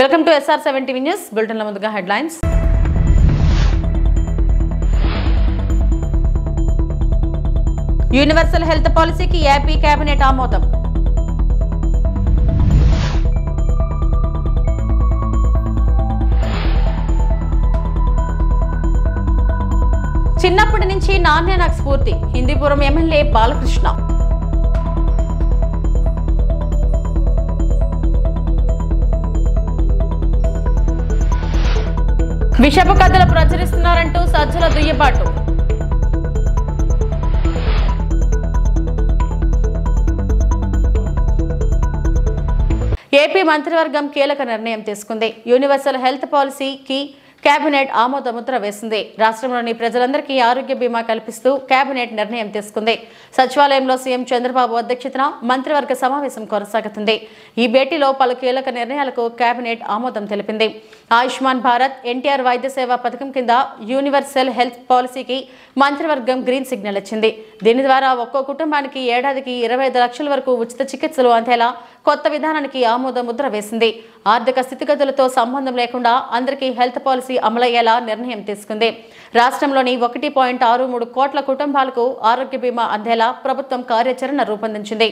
Welcome to SR7 TV news బులెటిన్ల ముందుగా headlines. Universal health పాలసీకి ఏపీ కేబినెట్ ఆమోదం. చిన్నప్పటి నుంచి నాన్నే నాకు స్ఫూర్తి. హిందూపురం ఎమ్మెల్యే బాలకృష్ణ. విషపు కథలు ప్రచురిస్తున్నారంటూ సజ్జల దుయ్యబాటు. ఏపీ మంత్రివర్గం కీలక నిర్ణయం తీసుకుంది. యూనివర్సల్ హెల్త్ పాలసీకి కేబినెట్ ఆమోద ముద్ర వేసింది. రాష్ట్రంలోని ప్రజలందరికీ ఆరోగ్య బీమా కల్పిస్తూ కేబినెట్ నిర్ణయం తీసుకుంది. సచివాలయంలో సీఎం చంద్రబాబు అధ్యక్షతన మంత్రివర్గ సమావేశం కొనసాగుతుంది. ఈ భేటీలో పలు కీలక నిర్ణయాలకు కేబినెట్ ఆమోదం తెలిపింది. ఆయుష్మాన్ భారత్, ఎన్టీఆర్ వైద్య సేవా పథకం కింద యూనివర్సల్ హెల్త్ పాలసీకి మంత్రివర్గం గ్రీన్ సిగ్నల్ ఇచ్చింది. దీని ద్వారా ఒక్కో కుటుంబానికి ఏడాదికి 25 లక్షల వరకు ఉచిత చికిత్సలు అందేలా కొత్త విధానానికి ఆమోద ముద్ర వేసింది. ఆర్థిక స్థితిగతులతో సంబంధం లేకుండా అందరికీ హెల్త్ పాలసీ అమలయ్యేలా నిర్ణయం తీసుకుంది. రాష్ట్రంలోని 1.63 కోట్ల కుటుంబాలకు ఆరోగ్య బీమా అందేలా ప్రభుత్వం కార్యాచరణ రూపొందించింది.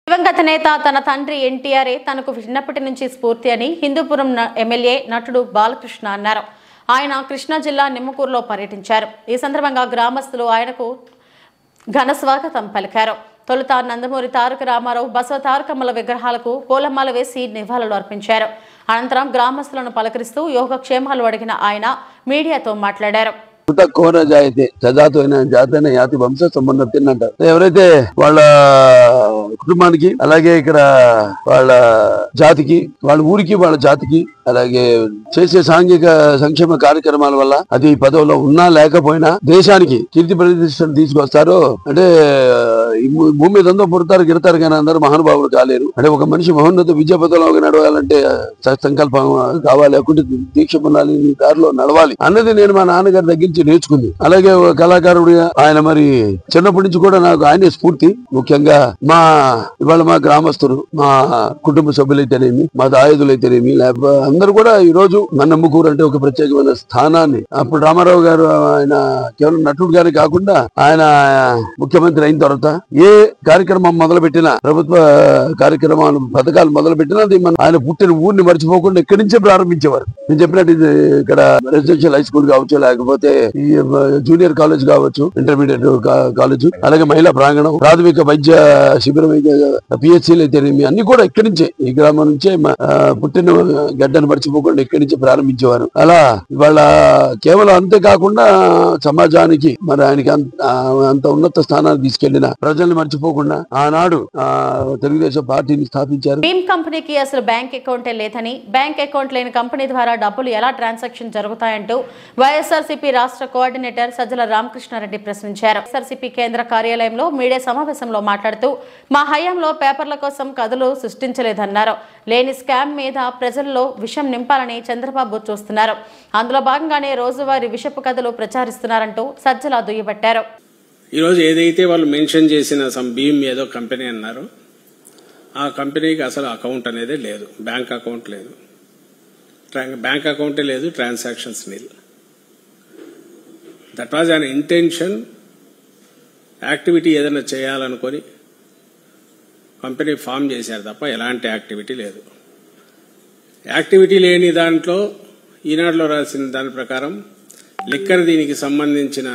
దివంగత నేత తన తండ్రి ఎన్టీఆర్ఏ తనకు చిన్నప్పటి నుంచి స్ఫూర్తి అని హిందూపురం ఎమ్మెల్యే నటుడు బాలకృష్ణ అన్నారు. ఆయన కృష్ణా జిల్లా నిమ్మకూరులో పర్యటించారు. ఈ సందర్భంగా గ్రామస్తులు ఆయనకు ఘన స్వాగతం పలికారు. తొలుత నందమూరి తారక రామారావు, బసవ తారకమ్మల విగ్రహాలకు పూలమాల వేసి నివాళులు అర్పించారు. అనంతరం గ్రామస్తులను పలకరిస్తూ యోగక్షేమాలు అడిగిన ఆయన మీడియాతో మాట్లాడారు. కోన జాయితే సజాతోన జాతైన యాతి వంశ సంబంధం తిన్నంట. ఎవరైతే వాళ్ళ కుటుంబానికి, అలాగే ఇక్కడ వాళ్ళ జాతికి, వాళ్ళ ఊరికి, వాళ్ళ జాతికి, అలాగే చేసే సాంఘిక సంక్షేమ కార్యక్రమాల వల్ల అది పదవిలో ఉన్నా లేకపోయినా దేశానికి కీర్తి ప్రతిష్టలు తీసుకొస్తారు. అంటే భూమి మీద ఉందో పుడతారు గిడతారు కానీ అందరూ మహానుభావులు కాలేరు. అంటే ఒక మనిషి మహోన్నత విద్యా పదవిలో నడవాలంటే సంకల్పం కావాలి, అకుంటి దీక్ష పొందాలి, దారిలో నడవాలి అన్నది నేను మా నాన్నగారి దగ్గర నేర్చుకుంది. అలాగే కళాకారుడిగా ఆయన మరి చిన్నప్పటి నుంచి కూడా నాకు ఆయనే స్ఫూర్తి. ముఖ్యంగా ఇవాళ మా గ్రామస్తులు, మా కుటుంబ సభ్యులైతేనేమి, మా దాయుదులైతేనేమి, లేకపోతే అందరూ కూడా ఈ రోజు నమ్మకూరు అంటే ఒక ప్రత్యేకమైన స్థానాన్ని, అప్పుడు రామారావు గారు ఆయన కేవలం నటుడు గారి కాకుండా ఆయన ముఖ్యమంత్రి అయిన తర్వాత ఏ కార్యక్రమం మొదలుపెట్టినా, ప్రభుత్వ కార్యక్రమాలు పథకాలు మొదలుపెట్టినా అది ఆయన పుట్టిన ఊరిని మర్చిపోకుండా ఇక్కడి నుంచే ప్రారంభించేవారు. నేను చెప్పినట్టు ఇక్కడ రెసిడెన్షియల్ హై స్కూల్ కావచ్చు, లేకపోతే ఈ జూనియర్ కాలేజ్ కావచ్చు, ఇంటర్మీడియట్ కాలేజ్, అలాగే మహిళా ప్రాంగణం, ప్రాథమిక వైద్య శిబిరం అయితే పిహెచ్సీలు అయితేనేమి అన్ని కూడా ఇక్కడి నుంచే, ఈ గ్రామం నుంచే పుట్టిన గడ్డను మర్చిపోకుండా ఇక్కడి నుంచి ప్రారంభించేవారు. అలా ఇవాళ కేవలం అంతేకాకుండా సమాజానికి మరి ఆయనకి అంత ఉన్నత స్థానానికి తీసుకెళ్లిన ప్రజల్ని మర్చిపోకుండా ఆనాడు తెలుగుదేశం పార్టీని స్థాపించారు. భీమ్ కంపెనీకి అసలు బ్యాంక్ అకౌంటే లేదని, బ్యాంక్ అకౌంట్ లేని కంపెనీ ద్వారా డబ్బులు ఎలా ట్రాన్సాక్షన్ జరుగుతాయంటూ వైఎస్ఆర్సీపీ రాష్ట్ర కోఆర్డినేటర్ సజ్జల రామకృష్ణారెడ్డి ప్రశ్నించారు. వైఎస్ఆర్సీపీ కేంద్ర కార్యాలయంలో మీడియా సమావేశంలో మాట్లాడుతూ మా హయాంలో పేపర్ల కోసం కథలు సృష్టించలేదన్నారు. లేని స్కామ్ మీద ప్రజల్లో విషం నింపాలని చంద్రబాబు చూస్తున్నారు. అందులో భాగంగానే రోజువారీ విషపు కథలు ప్రచారిస్తున్నారంటూ సజ్జల దుయ్యబట్టారు. ఈరోజు ఏదైతే వాళ్ళు మెన్షన్ చేసిన భీమ్ ఏదో కంపెనీ అన్నారు, ఆ కంపెనీకి అసలు అకౌంట్ అనేది లేదు, బ్యాంక్ అకౌంట్ లేదు, బ్యాంక్ అకౌంటే లేదు, transactions nil. That was an intention activity ఏదైనా చేయాలనుకొని కంపెనీ ఫామ్ చేశారు తప్ప ఎలాంటి యాక్టివిటీ లేదు. యాక్టివిటీ లేని దాంట్లో ఈనాడులో రాసిన దాని ప్రకారం లిక్కర్ దీనికి సంబంధించిన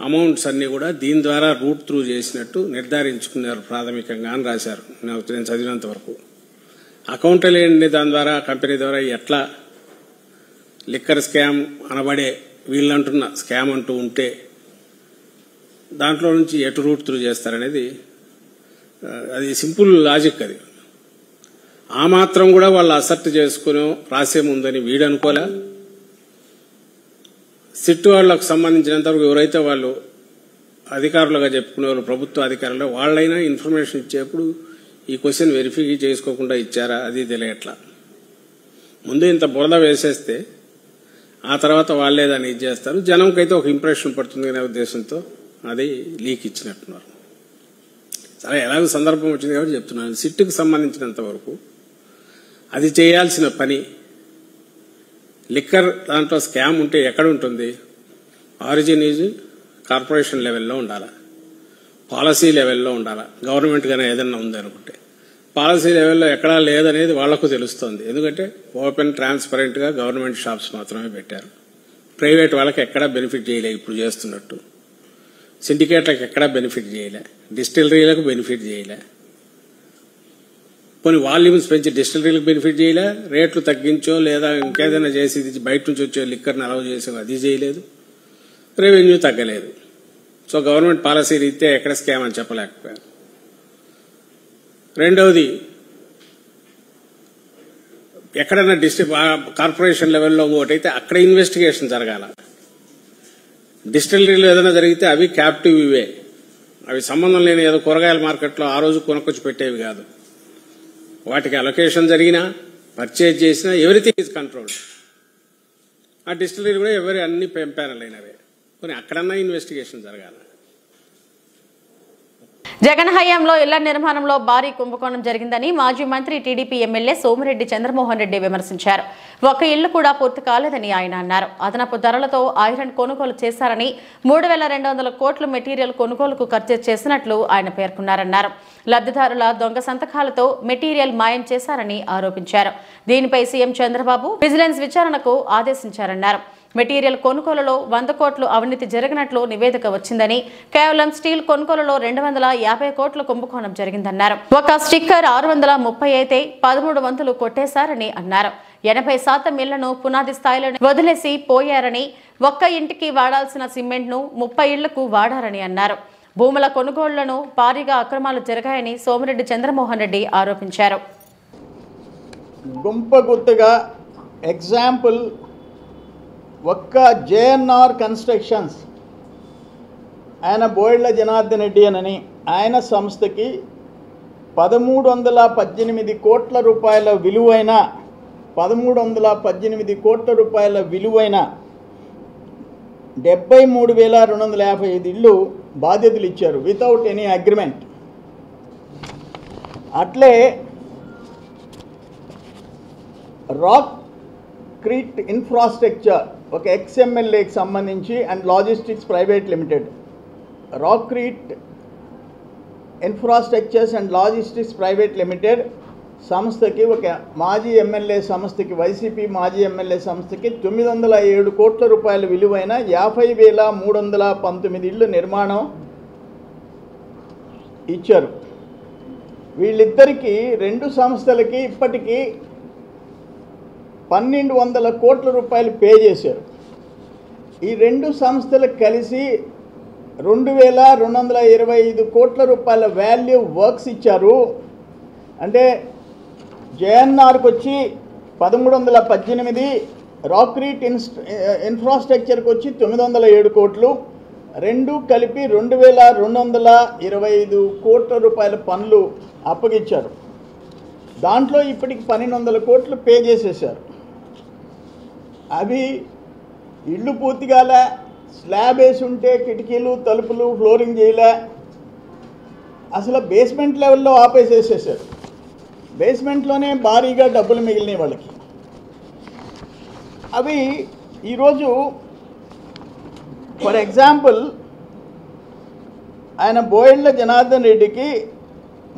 అమౌంట్స్ అన్ని కూడా దీని ద్వారా రూట్ త్రూ చేసినట్టు నిర్ధారించుకున్నారు ప్రాథమికంగా అని రాశారు. నేను చదివినంత వరకు అకౌంట్ లేని దాని ద్వారా కంపెనీ ద్వారా ఎట్లా లిక్కర్ స్కామ్ అనబడే వీళ్ళంటున్న స్కామ్ అంటూ ఉంటే దాంట్లో నుంచి ఎటు రూట్ త్రూ చేస్తారనేది అది సింపుల్ లాజిక్. అది ఆ మాత్రం కూడా వాళ్ళు అసెప్ట్ చేసుకుని రాసే ముందని వీడు అనుకోలే. సిట్ వాళ్లకు సంబంధించినంతవరకు ఎవరైతే వాళ్ళు అధికారులుగా చెప్పుకునే వాళ్ళు ప్రభుత్వ అధికారులు వాళ్ళైనా ఇన్ఫర్మేషన్ ఇచ్చేప్పుడు ఈ క్వశ్చన్ వెరిఫై చేసుకోకుండా ఇచ్చారా అది తెలియట్లా. ముందు ఇంత బురద వేసేస్తే ఆ తర్వాత వాళ్ళే దాన్ని ఇది చేస్తారు. జనంకైతే ఒక ఇంప్రెషన్ పడుతుంది అనే ఉద్దేశంతో అది లీక్ ఇచ్చినట్టున్నారు. సరే ఎలాగో సందర్భం వచ్చింది కాబట్టి చెప్తున్నాను. సిట్కు సంబంధించినంత వరకు అది చేయాల్సిన పని లిక్కర్ దాంట్లో స్కామ్ ఉంటే ఎక్కడ ఉంటుంది? ఆరిజిన్ ఈజ్ కార్పొరేషన్ లెవెల్లో ఉండాలా, పాలసీ లెవెల్లో ఉండాలా. గవర్నమెంట్ గానే ఏదన్నా ఉంది అనుకుంటే పాలసీ లెవెల్లో ఎక్కడా లేదనేది వాళ్లకు తెలుస్తోంది. ఎందుకంటే ఓపెన్ ట్రాన్స్పరెంట్ గా గవర్నమెంట్ షాప్స్ మాత్రమే పెట్టారు. ప్రైవేట్ వాళ్ళకి ఎక్కడా బెనిఫిట్ చేయలే. ఇప్పుడు చేస్తున్నట్టు సిండికేట్లకు ఎక్కడా బెనిఫిట్ చేయలే, డిస్టిలరీలకు బెనిఫిట్ చేయలే. కొన్ని వాల్యూమ్స్ పెంచి డిస్టిలరీలకు బెనిఫిట్ చేయలే, రేట్లు తగ్గించో లేదా ఇంకేదైనా చేసి బయట నుంచి వచ్చే లిక్కర్ని అలౌ చేసో అది చేయలేదు, రెవెన్యూ తగ్గలేదు. సో గవర్నమెంట్ పాలసీ రీత్యా ఎక్కడ స్కామ్ అని చెప్పలేకపోయారు. రెండవది ఎక్కడైనా కార్పొరేషన్ లెవెల్లో ఒకటైతే అక్కడ ఇన్వెస్టిగేషన్ జరగాల. డిస్టిలరీలో ఏదైనా జరిగితే అవి క్యాప్టివ్ ఇవే, అవి సంబంధం లేని ఏదో కూరగాయల మార్కెట్లో ఆ రోజు కొనుక్కొచ్చి పెట్టేవి కాదు. వాటికి అలొకేషన్ జరిగినా పర్చేజ్ చేసినా ఎవ్రీథింగ్ ఈజ్ కంట్రోల్డ్. ఆ డిస్టిలరీ కూడా ఎవరి అన్ని ప్యానల్ అయినవే. కొన్ని అక్కడన్నా ఇన్వెస్టిగేషన్ జరగాల. జగన్ హయాంలో ఇళ్ల నిర్మాణంలో భారీ కుంభకోణం జరిగిందని మాజీ మంత్రి టీడీపీ ఎమ్మెల్యే సోమిరెడ్డి చంద్రమోహన్ రెడ్డి విమర్శించారు. ఒక్క ఇళ్లు కూడా పూర్తి కాలేదని ఆయన అన్నారు. అదనపు ధరలతో ఐరన్ కొనుగోలు చేశారని 3,200 కోట్ల మెటీరియల్ కొనుగోలుకు ఖర్చు చేసినట్లు ఆయన పేర్కొన్నారన్నారు. లబ్ధిదారుల దొంగ సంతకాలతో మెటీరియల్ మాయం చేశారని ఆరోపించారు. దీనిపై సీఎం చంద్రబాబు విజిలెన్స్ విచారణకు ఆదేశించారన్నారు. మెటీరియల్ కొనుగోలులో 100 కోట్లు అవినీతి జరిగినట్లు నివేదిక వచ్చిందని, కేవలం స్టీల్ కొనుగోలులో 250 కోట్ల కుంభకోణం జరిగిందన్నారు. ఒక స్టిక్కర్ 630 అయితే 13 వంతులు కొట్టేశారని అన్నారు. 80% ఇళ్లను పునాది స్థాయిలో వదిలేసి పోయారని, ఒక్క ఇంటికి వాడాల్సిన సిమెంట్ ను 30 ఇళ్లకు వాడారని అన్నారు. భూముల కొనుగోళ్లను భారీగా అక్రమాలు జరిగాయని సోమిరెడ్డి చంద్రమోహన్ రెడ్డి ఆరోపించారు. గుంపగుత్తగా ఎగ్జాంపుల్ ఒక్క జేఎన్ఆర్ కన్స్ట్రక్షన్స్ ఆయన బోయిళ్ల జనార్దన్ రెడ్డి అని ఆయన సంస్థకి 1318 కోట్ల రూపాయల విలువైన 1318 కోట్ల రూపాయల విలువైన 73,255 ఇళ్ళు బాధ్యతలు ఇచ్చారు వితౌట్ ఎనీ అగ్రిమెంట్. అట్లే రాక్ క్రీట్ ఇన్ఫ్రాస్ట్రక్చర్ ఒక ఎక్స్ఎంఎల్ఏకి సంబంధించి and logistics private limited, rock Crete infrastructures and logistics private limited సంస్థకి ఒక మాజీ ఎమ్మెల్యే సంస్థకి వైసీపీ మాజీ ఎమ్మెల్యే సంస్థకి 907 కోట్ల రూపాయల విలువైన 50,319 ఇళ్ళు నిర్మాణం ఇచ్చారు. వీళ్ళిద్దరికీ 2 సంస్థలకి ఇప్పటికీ 1,200 కోట్ల రూపాయలు పే చేశారు. ఈ 2 సంస్థలకు కలిసి 2,225 కోట్ల రూపాయల వాల్యూ వర్క్స్ ఇచ్చారు. అంటే జేఎన్ఆర్కి వచ్చి 1318, రాక్రీట్ ఇన్ఫ్రాస్ట్రక్చర్కి వచ్చి 907 కోట్లు, 2 కలిపి 2,225 కోట్ల రూపాయల పనులు అప్పగించారు. దాంట్లో ఇప్పటికి 1,200 కోట్లు పే చేసేసారు. అవి ఇళ్ళు పూర్తిగాలే, స్లాబ్ వేసి ఉంటే కిటికీలు తలుపులు ఫ్లోరింగ్ చేయలే, అసలు బేస్మెంట్ లెవెల్లో ఆపేసేసేసారు. బేస్మెంట్లోనే భారీగా డబ్బులు మిగిలినాయి వాళ్ళకి. అవి ఈరోజు ఫర్ ఎగ్జాంపుల్ ఆయన బోయెండ్ల జనార్దన్ రెడ్డికి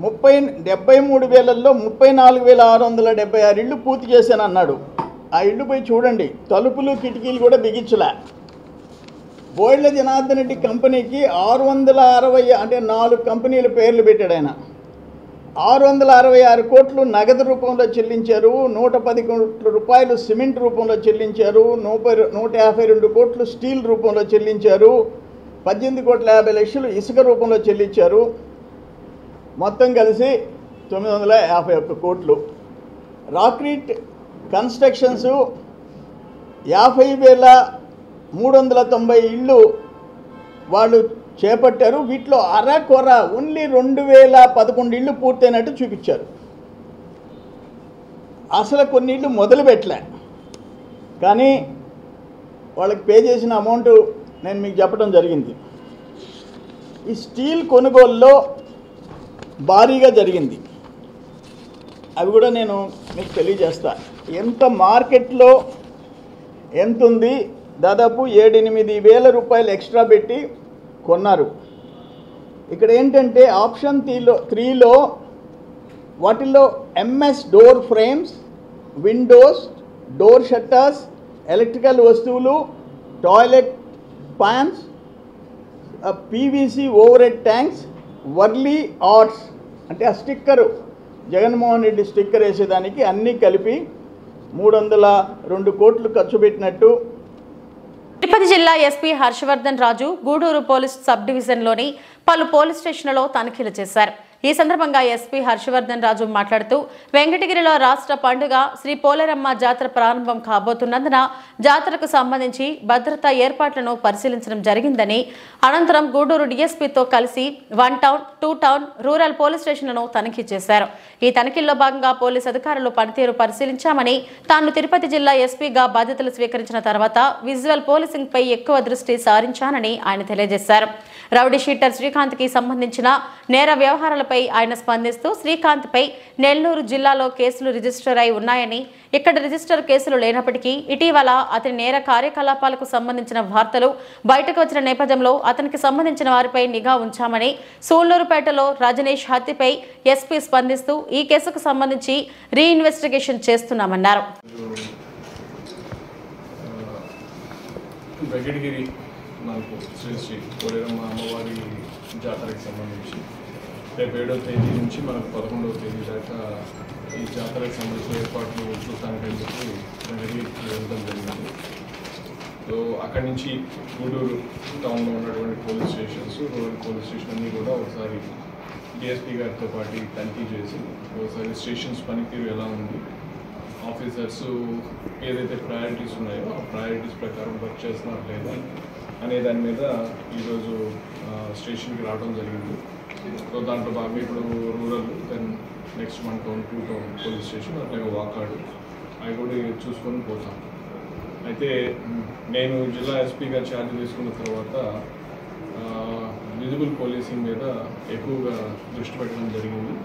73,000లో 34,676 ఇళ్ళు పూర్తి చేశాను అన్నాడు. ఆ ఇళ్ళు పోయి చూడండి, తలుపులు కిటికీలు కూడా బిగించలే. బోయెండ్ల జనార్దన్ రెడ్డి కంపెనీకి 660 అంటే 4 కంపెనీల పేర్లు పెట్టాడు ఆయన. 666 కోట్లు నగదు రూపంలో చెల్లించారు, 110 కోట్ల రూపాయలు సిమెంట్ రూపంలో చెల్లించారు, 152 కోట్లు స్టీల్ రూపంలో చెల్లించారు, 18,50,00,000 ఇసుక రూపంలో చెల్లించారు. మొత్తం కలిసి 951 కోట్లు. రాక్రీట్ కన్స్ట్రక్షన్స్ 50,390 ఇళ్ళు వాళ్ళు చేపట్టారు. వీటిలో అరకొర ఓన్లీ 2,011 ఇళ్ళు పూర్తయినట్టు చూపించారు. అసలు కొన్ని ఇళ్ళు మొదలు పెట్టలే. కానీ వాళ్ళకి పే చేసిన అమౌంట్ నేను మీకు చెప్పడం జరిగింది. ఈ స్టీల్ కొనుగోలులో భారీగా జరిగింది. అవి కూడా నేను మీకు తెలియజేస్తా. ఎంత మార్కెట్లో ఎంత ఉంది, దాదాపు 7-8 రూపాయలు ఎక్స్ట్రా పెట్టి కొన్నారు. ఇక్కడ ఏంటంటే ఆప్షన్ 3లో వాటిల్లో MS door frames, windows, door shutters, electrical వస్తువులు, toilet pans, PVC overhead tanks, Warli arts అంటే ఆ స్టిక్కరు జగన్మోహన్ రెడ్డి స్టిక్కర్ వేసేదానికి అన్నీ కలిపి 302 కోట్లు ఖర్చు పెట్టినట్టు. తిరుపతి జిల్లా SP Harshavardhan Raju Gudur police sub డివిజన్లోని పలు పోలీస్ స్టేషన్లలో తనిఖీలు చేశారు. ఈ సందర్భంగా ఎస్పీ హర్షవర్ధన్ రాజు మాట్లాడుతూ వెంకటగిరిలో రాష్ట్ర పండుగ శ్రీ పోలేరమ్మ జాతర ప్రారంభం కాబోతున్నందున జాతరకు సంబంధించి భద్రతా ఏర్పాట్లను పరిశీలించడం జరిగిందని, అనంతరం గూడూరు డీఎస్పీతో కలిసి 1 టౌన్, 2 టౌన్, రూరల్ పోలీస్ స్టేషన్లను తనిఖీ చేశారు. ఈ తనిఖీల్లో భాగంగా పోలీస్ అధికారులు పనితీరు పరిశీలించామని, తాను తిరుపతి జిల్లా ఎస్పీగా బాధ్యతలు స్వీకరించిన తర్వాత విజువల్ పోలీసింగ్ పై ఎక్కువ దృష్టి సారించానని ఆయన తెలియజేశారు. రౌడీ షీటర్ శ్రీకాంత్ కి సంబంధించిన నేర వ్యవహారాలపై ఆయన స్పందిస్తూ శ్రీకాంత్ పై నెల్లూరు జిల్లాలో కేసులు రిజిస్టర్ అయి ఉన్నాయని, ఇక్కడ రిజిస్టర్ కేసులు లేనప్పటికీ ఇటీవల అతని నేర కార్యకలాపాలకు సంబంధించిన వార్తలు బయటకు వచ్చిన నేపథ్యంలో అతనికి సంబంధించిన వారిపై నిఘా ఉంచామని, సూళ్లూరుపేటలో రజనీష్ హత్యపై ఎస్పీ స్పందిస్తూ ఈ కేసుకు సంబంధించి రీఇన్వెస్టిగేషన్ చేస్తున్నామన్నారు. మనకు శ్రీ శ్రీ పోలేరమ్మ అమ్మవారి జాతరకి సంబంధించి రేపు 7వ తేదీ నుంచి మనకు 11వ తేదీ దాకా ఈ జాతరకు సంబంధించిన ఏర్పాట్లు చూడటానికి వెళ్ళడం జరిగింది. సో అక్కడి నుంచి గూడూరు టౌన్లో ఉన్నటువంటి police stations, rural police station అన్నీ కూడా ఒకసారి డిఎస్పీ గారితో పాటు తనిఖీ చేసి ఒకసారి స్టేషన్స్ పనితీరు ఎలా ఉంది, ఆఫీసర్స్ ఏదైతే ప్రయారిటీస్ ఉన్నాయో ఆ ప్రయారిటీస్ ప్రకారం వర్క్ చేస్తున్నారు లేదా అనే దాని మీద ఈరోజు స్టేషన్కి రావడం జరిగింది. సో దాంట్లో భాగంగా ఇప్పుడు rural, then next 1 town, 2 town police station, అట్లాగే వాకాడు అవి కూడా చూసుకొని పోతాం. అయితే నేను జిల్లా ఎస్పీగా ఛార్జ్ తీసుకున్న తర్వాత విజిబుల్ పోలీసింగ్ మీద ఎక్కువగా దృష్టి పెట్టడం జరిగింది.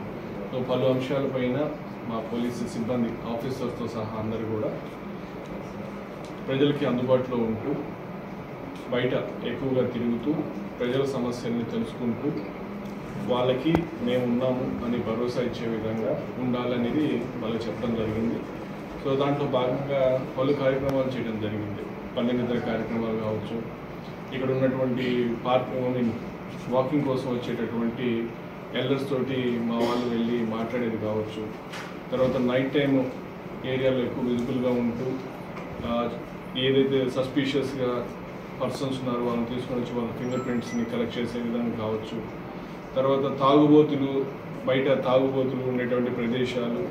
సో పలు అంశాలపైన మా పోలీసు సిబ్బంది ఆఫీసర్స్తో సహా అందరూ కూడా ప్రజలకి అందుబాటులో ఉంటూ బయట ఎక్కువగా తిరుగుతూ ప్రజల సమస్యల్ని తెలుసుకుంటూ వాళ్ళకి మేము ఉన్నాము అని భరోసా ఇచ్చే విధంగా ఉండాలనేది వాళ్ళకి చెప్పడం జరిగింది. సో దాంట్లో భాగంగా పలు కార్యక్రమాలు చేయడం జరిగింది. పల్లె నిద్ర కార్యక్రమాలు కావచ్చు, ఇక్కడ ఉన్నటువంటి వాకింగ్ కోసం వచ్చేటటువంటి ఎల్డర్స్ తోటి మా వాళ్ళు వెళ్ళి మాట్లాడేది కావచ్చు, తర్వాత నైట్ టైం ఏరియాలో ఎక్కువ విజిబుల్గా ఉంటూ ఏదైతే సస్పీషియస్గా పర్సన్స్ ఉన్నారో వాళ్ళని తీసుకొని వచ్చి వాళ్ళ ఫింగర్ ప్రింట్స్ని కలెక్ట్ చేసే విధంగా కావచ్చు, తర్వాత బయట తాగుబోతులు ఉండేటువంటి ప్రదేశాలు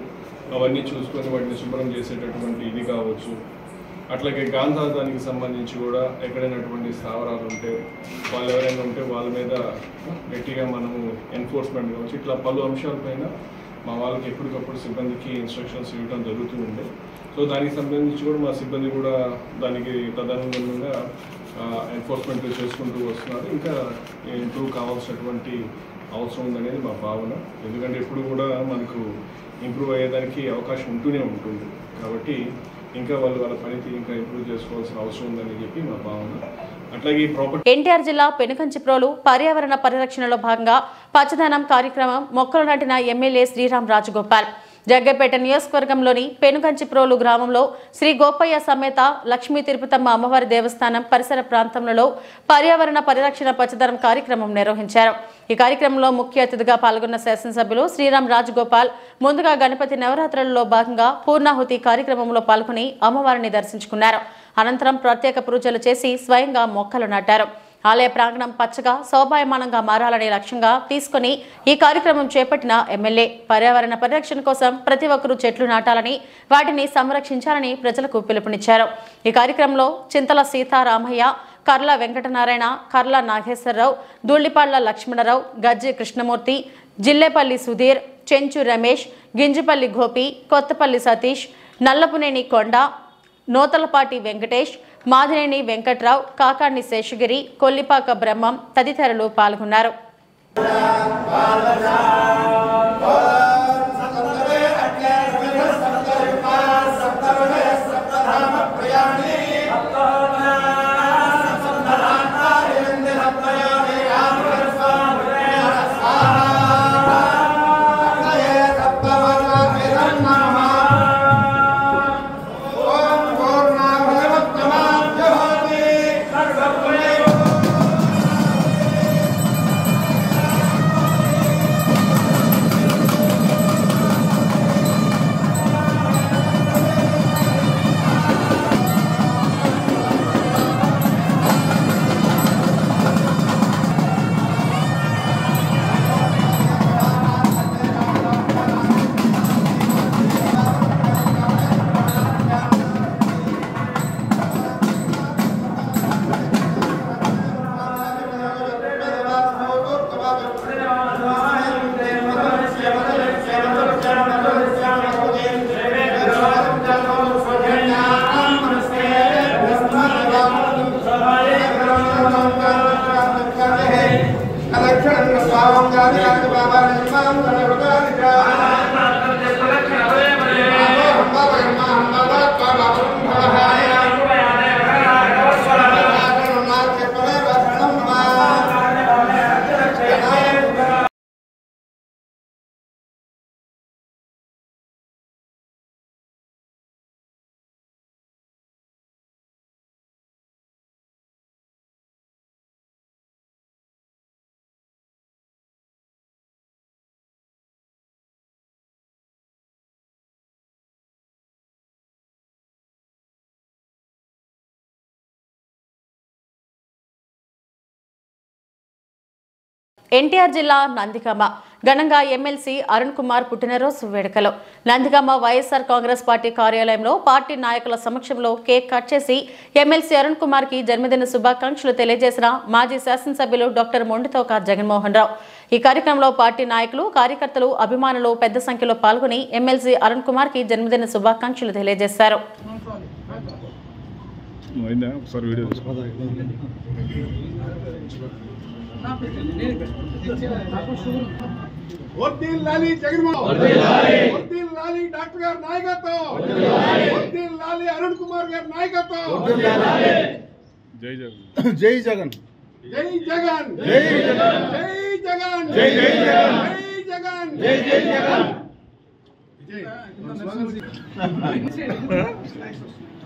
అవన్నీ చూసుకొని వాటిని శుభ్రం చేసేటటువంటి ఇది కావచ్చు, అట్లాగే గాంధాదానికి సంబంధించి కూడా ఎక్కడైనటువంటి స్థావరాలు ఉంటే వాళ్ళు ఎవరైనా ఉంటే వాళ్ళ మీద గట్టిగా మనము ఎన్ఫోర్స్మెంట్ కావచ్చు, ఇట్లా పలు అంశాలపైన మా వాళ్ళకి ఎప్పటికప్పుడు సిబ్బందికి ఇన్స్ట్రక్షన్స్ ఇవ్వడం జరుగుతూ ఉండే. సో దానికి సంబంధించి కూడా మా సిబ్బంది కూడా దానికి తదనుగుణంగా ఎన్ఫోర్స్మెంట్ చేసుకుంటూ వస్తున్నారు. ఇంకా ఇంప్రూవ్ కావాల్సినటువంటి అవసరం ఉందనేది మా భావన. ఎందుకంటే ఎప్పుడు కూడా మనకు ఇంప్రూవ్ అయ్యేదానికి అవకాశం ఉంటూనే ఉంటుంది. కాబట్టి ఇంకా వాళ్ళ పనితీరు ఇంకా ఇంప్రూవ్ చేసుకోవాల్సిన అవసరం ఉందని చెప్పి మా భావన. అట్లాగే ప్రాపర్టీ ఎన్టీఆర్ జిల్లా పెనుకంచిప్రోలు పర్యావరణ పరిరక్షణలో భాగంగా పచ్చదనం కార్యక్రమం మొక్కలు నాటిన ఎమ్మెల్యే శ్రీరామ్ రాజగోపాల్. జగ్గపేట నియోజకవర్గంలోని పెనుకంచిప్రోలు గ్రామంలో శ్రీ గోపయ్య సమేత లక్ష్మీ తిరుపతమ్మ అమ్మవారి దేవస్థానం పరిసర ప్రాంతంలో పర్యావరణ పరిరక్షణ పచ్చదనం కార్యక్రమం నిర్వహించారు. ఈ కార్యక్రమంలో ముఖ్య అతిథిగా పాల్గొన్న శాసనసభ్యులు శ్రీరామ్ రాజగోపాల్ ముందుగా గణపతి నవరాత్రులలో భాగంగా పూర్ణాహుతి కార్యక్రమంలో పాల్గొని అమ్మవారిని దర్శించుకున్నారు. అనంతరం ప్రత్యేక పూజలు చేసి స్వయంగా మొక్కలు నాటారు. ఆలయ ప్రాంగణం పచ్చగా శోభాయమానంగా మారాలనే లక్ష్యంగా తీసుకుని ఈ కార్యక్రమం చేపట్టిన ఎమ్మెల్యే పర్యావరణ పరిరక్షణ కోసం ప్రతి ఒక్కరూ చెట్లు నాటాలని, వాటిని సంరక్షించాలని ప్రజలకు పిలుపునిచ్చారు. ఈ కార్యక్రమంలో చింతల సీతారామయ్య, కర్ల వెంకటనారాయణ, కర్ల నాగేశ్వరరావు, దూళ్లిపాళ్ల లక్ష్మణరావు, గజ్జి కృష్ణమూర్తి, జిల్లేపల్లి సుధీర్, చెంచు రమేష్, గింజపల్లి గోపి, కొత్తపల్లి సతీష్, నల్లపునేని కొండ, నోతలపాటి వెంకటేష్, మాదినేని వెంకట్రావు, కాకాణి శేషగిరి, కొల్లిపాక బ్రహ్మం తదితరులు పాల్గొన్నారు. ఎన్టీఆర్ జిల్లా నందిగామ ఘనంగా ఎమ్మెల్సీ అరుణ్ కుమార్ పుట్టినరోజు వేడుకలు. నందిగామ వైఎస్ఆర్ కాంగ్రెస్ పార్టీ కార్యాలయంలో పార్టీ నాయకుల సమక్షంలో కేక్ కట్ చేసి ఎమ్మెల్సీ అరుణ్ కుమార్ కి జన్మదిన శుభాకాంక్షలు తెలియజేసిన మాజీ శాసనసభ్యులు డాక్టర్ మొండితోక జగన్మోహన్ రావు. ఈ కార్యక్రమంలో పార్టీ నాయకులు, కార్యకర్తలు, అభిమానులు పెద్ద సంఖ్యలో పాల్గొని ఎమ్మెల్సీ అరుణ్ కుమార్ కి జన్మదిన శుభాకాంక్షలు తెలియజేశారు. వర్ధిల్లాలి జగన్మోహన్, వర్ధిల్లాలి డాక్టర్ గారి నాయకత్వం, వర్ధిల్లాలి అరుణ్ కుమార్ గారి నాయకత్వం. జై జగన్, జై జగన్, జై జగన్, జై జగన్, జై జగన్, జై జగన్, జై జగన్, జై జగన్.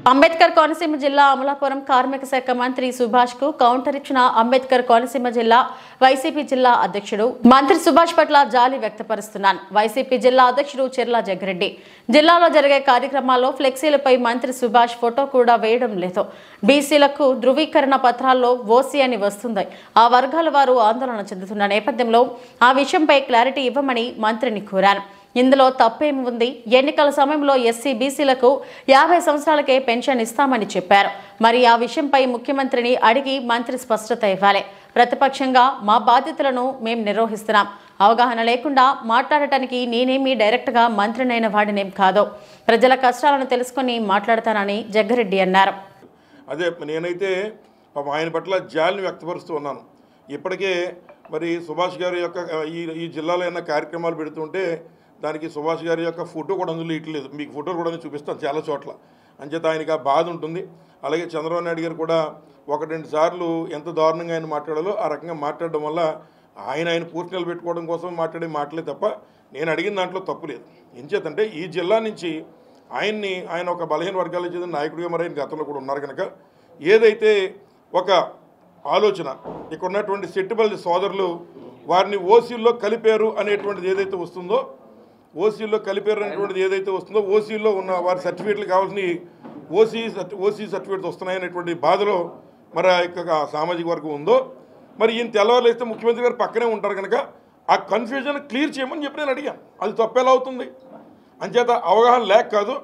అంబేద్కర్ కోనసీమ జిల్లా అమలాపురం కార్మిక శాఖ మంత్రి సుభాష్ కు కౌంటర్ ఇచ్చిన అంబేద్కర్ కోనసీమ జిల్లా వైసీపీ జిల్లా అధ్యక్షుడు మంత్రి సుభాష్ పట్ల జాలి వ్యక్తపరుస్తున్నాను. వైసీపీ జిల్లా అధ్యక్షుడు చెర్ల జగ్గిరెడ్డి జిల్లాలో జరిగే కార్యక్రమాల్లో ఫ్లెక్సీలపై మంత్రి సుభాష్ ఫోటో కూడా వేయడం లేదు. బీసీలకు ధృవీకరణ పత్రాల్లో ఓసీ అని వస్తుంది. ఆ వర్గాల వారు ఆందోళన చెందుతున్న నేపథ్యంలో ఆ విషయంపై క్లారిటీ ఇవ్వమని మంత్రిని కోరాను. ఇందులో తప్పేమి ఉంది? ఎన్నికల సమయంలో ఎస్సీ బీసీలకు 50 సంవత్సరాలకే పెన్షన్ ఇస్తామని చెప్పారు. మరి ఆ విషయంపై ముఖ్యమంత్రిని అడిగి మంత్రి స్పష్టత ఇవ్వాలి. ప్రతిపక్షంగా మా బాధ్యతలను మేము నిర్వహిస్తున్నాం. అవగాహన లేకుండా మాట్లాడటానికి నేనేమి డైరెక్ట్గా మంత్రినైన వాడినేం కాదు. ప్రజల కష్టాలను తెలుసుకుని మాట్లాడతానని జగ్గిరెడ్డి అన్నారు. అదే నేనైతే ఆయన పట్ల జాలిని వ్యక్తపరుస్తూ ఉన్నాను. ఇప్పటికే మరి సుభాష్ గారి యొక్క ఈ జిల్లాలో ఏమైనా కార్యక్రమాలు పెడుతుంటే దానికి సుభాష్ గారి యొక్క ఫోటో కూడా అందులో ఇట్లేదు. మీకు ఫోటోలు కూడా చూపిస్తాను చాలా చోట్ల. అంచేత ఆయనకి ఆ బాధ ఉంటుంది. అలాగే చంద్రబాబు నాయుడు గారు కూడా 1-2 సార్లు ఎంత దారుణంగా ఆయన మాట్లాడాలో ఆ రకంగా మాట్లాడడం వల్ల ఆయన పూర్తి నిలబెట్టుకోవడం కోసం మాట్లాడే మాటలే తప్ప నేను అడిగిన దాంట్లో తప్పు లేదు. ఎంచేతంటే ఈ జిల్లా నుంచి ఆయన ఒక బలహీన వర్గాలకు చెందిన నాయకుడిగా మరి ఆయన గతంలో కూడా ఉన్నారు కనుక ఏదైతే ఒక ఆలోచన ఇక్కడ ఉన్నటువంటి సెట్టిబల్లి సోదరులు వారిని ఓసీల్లో కలిపారు అనేటువంటిది ఏదైతే వస్తుందో ఓసీల్లో ఉన్న వారి సర్టిఫికేట్లు కావాల్సిన ఓసీ సర్టిఫికేట్స్ వస్తున్నాయనేటువంటి బాధలో మరి ఆ సామాజిక వర్గం ఉందో మరి ఈయన తెల్లవారులేస్తే ముఖ్యమంత్రి గారు పక్కనే ఉంటారు కనుక ఆ కన్ఫ్యూజన్ క్లియర్ చేయమని చెప్పి నేను అడిగాను. అది తప్పేలా అవుతుంది? అంచేత అవగాహన లేక కాదు.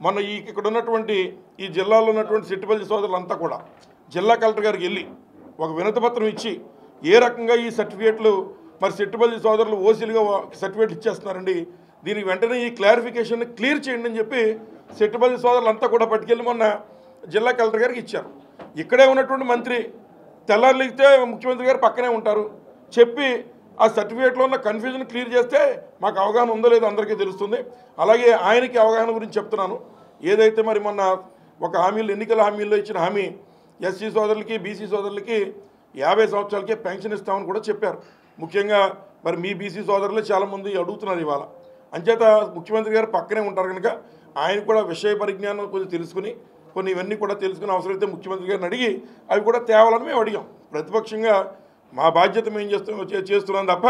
మన ఇక్కడ ఉన్నటువంటి ఈ జిల్లాలో ఉన్నటువంటి సెట్టిబల్లి సోదరులంతా కూడా జిల్లా కలెక్టర్ గారికి వెళ్ళి ఒక వినతిపత్రం ఇచ్చి ఏ రకంగా ఈ సర్టిఫికేట్లు మరి సెట్టిబల్లి సోదరులు ఓసీలుగా సర్టిఫికేట్లు ఇచ్చేస్తున్నారండి, దీనికి వెంటనే ఈ క్లారిఫికేషన్ క్లియర్ చేయండి అని చెప్పి సెట్టిబల్లి సోదరులంతా కూడా పట్టుకెళ్ళి మొన్న జిల్లా కలెక్టర్ గారికి ఇచ్చారు. ఇక్కడే ఉన్నటువంటి మంత్రి తెల్లారులిగితే ముఖ్యమంత్రి గారు పక్కనే ఉంటారు. చెప్పి ఆ సర్టిఫికేట్లో ఉన్న కన్ఫ్యూజన్ క్లియర్ చేస్తే మాకు అవగాహన ఉందో లేదో అందరికీ తెలుస్తుంది. అలాగే ఆయనకి అవగాహన గురించి చెప్తున్నాను. ఏదైతే మరి మొన్న ఒక ఎన్నికల హామీల్లో ఇచ్చిన హామీ ఎస్సీ సోదరులకి బీసీ సోదరులకి 50 సంవత్సరాలకే పెన్షన్ ఇస్తామని కూడా చెప్పారు. ముఖ్యంగా మరి మీ బీసీ సోదరులు చాలామంది అడుగుతున్నారు ఇవాళ. అంచేత ముఖ్యమంత్రి గారు పక్కనే ఉంటారు కనుక ఆయన కూడా విషయ పరిజ్ఞానం కొంచెం తెలుసుకుని ఇవన్నీ కూడా తెలుసుకుని అవసరమైతే ముఖ్యమంత్రి గారిని అడిగి అవి కూడా తేవాలని మేము అడిగాం. ప్రతిపక్షంగా మా బాధ్యత మేము చేస్తున్నాం తప్ప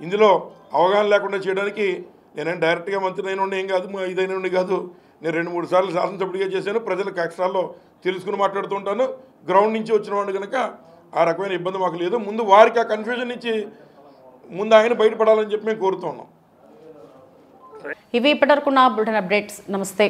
ఇందులో అవగాహన లేకుండా చేయడానికి నేనేం డైరెక్ట్గా మంత్రి అయిన ఏం కాదు, ఇదైన కాదు. నేను 2-3 సార్లు శాసనసభ్యుడిగా చేశాను. ప్రజలకు కష్టాల్లో తెలుసుకుని మాట్లాడుతుంటాను. గ్రౌండ్ నుంచి వచ్చిన వాడు కనుక ఆ రకమైన ఇబ్బంది మాకు లేదు. ముందు వారికి ఆ కన్ఫ్యూజన్ నుంచి ముందు ఆయన బయటపడాలని చెప్పి మేము కోరుతున్నాం. ఇవి ఇప్పటివరకు నా బులెటిన్ అప్డేట్స్. నమస్తే.